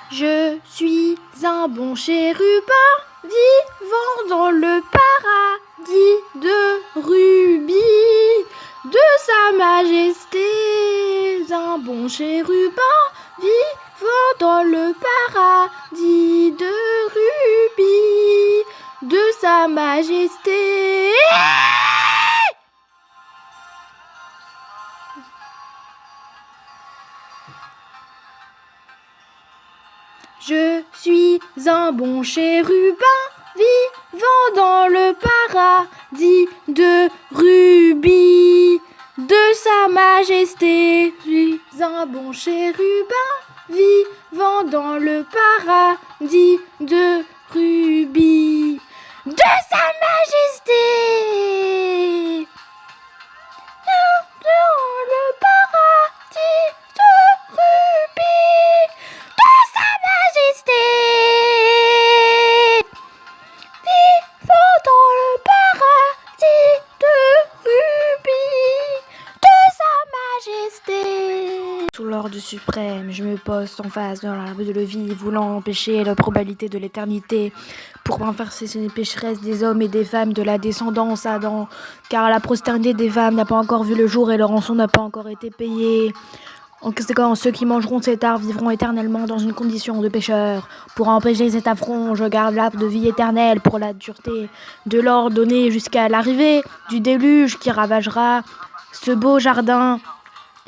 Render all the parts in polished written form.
Je suis un bon chérubin vivant dans le paradis de rubis de Sa Majesté. Un bon chérubin vivant dans le paradis de rubis de Sa Majesté. Je suis un bon chérubin vivant dans le paradis de rubis de Sa Majesté. Je suis un bon chérubin vivant dans le paradis de rubis de Sa Majesté. Dans le paradis de rubis de Sa Majesté. Vivant dans le paradis de rubis de Sa Majesté. Sous l'ordre suprême, je me poste en face de l'arbre de la vie, voulant empêcher la probabilité de l'éternité, pour renverser les pécheresses des hommes et des femmes de la descendance Adam, car la postérité des femmes n'a pas encore vu le jour et leur rançon n'a pas encore été payée. En conséquence, ceux qui mangeront cet arbre vivront éternellement dans une condition de pécheur. Pour empêcher cet affront, je garde l'arbre de vie éternelle pour la dureté de l'ordre donné jusqu'à l'arrivée du déluge qui ravagera ce beau jardin,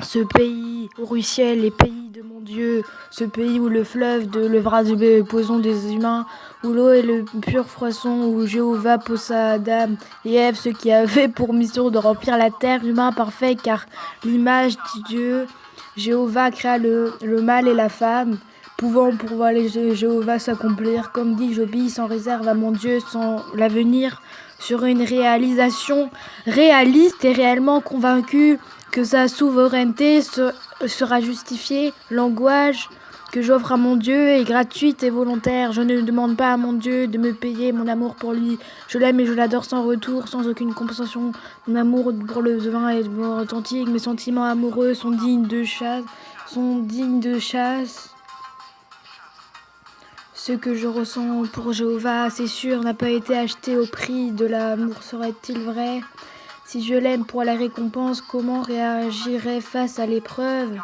ce pays où ruissellent les pays de mon Dieu, ce pays où le fleuve de levera du poison des humains, où l'eau est le pur froisson, où Jéhovah posa Adam et Ève, ceux qui avaient pour mission de remplir la terre, humain parfait, car l'image de Dieu, Jéhovah créa le mâle et la femme, pouvant pour voir les Jéhovah s'accomplir, comme dit, j'obéis sans réserve à mon Dieu, sans l'avenir, sur une réalisation réaliste et réellement convaincu que sa souveraineté sera justifiée. L'angoisse que j'offre à mon Dieu est gratuite et volontaire. Je ne demande pas à mon Dieu de me payer mon amour pour lui. Je l'aime et je l'adore sans retour, sans aucune compensation. Mon amour pour le vin est authentique. Mes sentiments amoureux sont dignes de chasse. Ce que je ressens pour Jéhovah, c'est sûr, n'a pas été acheté au prix de l'amour. Serait-il vrai ? Si je l'aime pour la récompense, comment réagirais face à l'épreuve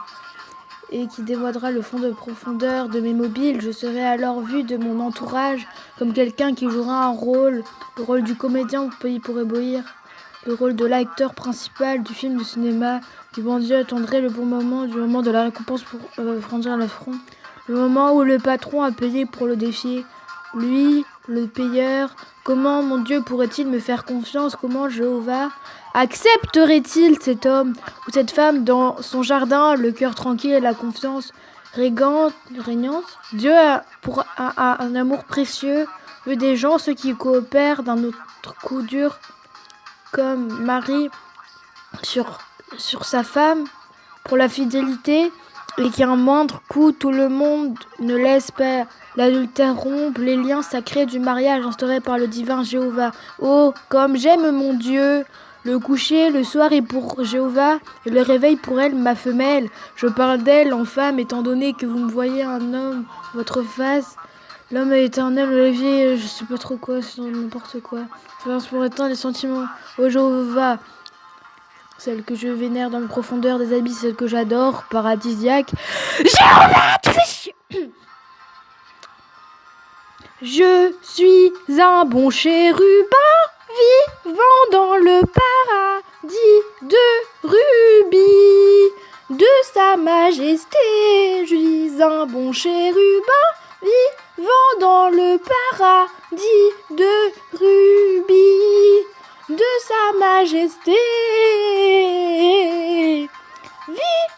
et qui dévoilera le fond de profondeur de mes mobiles? Je serai alors vu de mon entourage comme quelqu'un qui jouera un rôle, le rôle du comédien au pays pour éblouir, le rôle de l'acteur principal du film de cinéma, du bon Dieu attendrait le bon moment, du moment de la récompense pour franchir le front, le moment où le patron a payé pour le défier. Lui, le payeur, comment mon Dieu pourrait-il me faire confiance? Comment Jéhovah accepterait-il cet homme ou cette femme dans son jardin, le cœur tranquille et la confiance régnante? Dieu a un amour précieux, veut des gens, ceux qui coopèrent d'un autre coup dur, comme Marie sur sa femme, pour la fidélité, et qui a un moindre coup, tout le monde ne laisse pas l'adultère rompre les liens sacrés du mariage instaurés par le divin Jéhovah. Oh, comme j'aime mon Dieu! Le coucher, le soir est pour Jéhovah, et le réveil pour elle, ma femelle. Je parle d'elle en femme, étant donné que vous me voyez un homme, votre face. L'homme éternel, la vie, je sais pas trop quoi, c'est n'importe quoi. Je pour éteindre les sentiments. Oh Jéhovah! Celle que je vénère dans les profondeurs des abysses, celle que j'adore, paradisiaque. Jéhovah, tu fais chier. Je suis un bon chérubin vivant dans le paradis de rubis de Sa Majesté. Je suis un bon chérubin vivant dans le paradis de rubis de Sa Majesté. Vive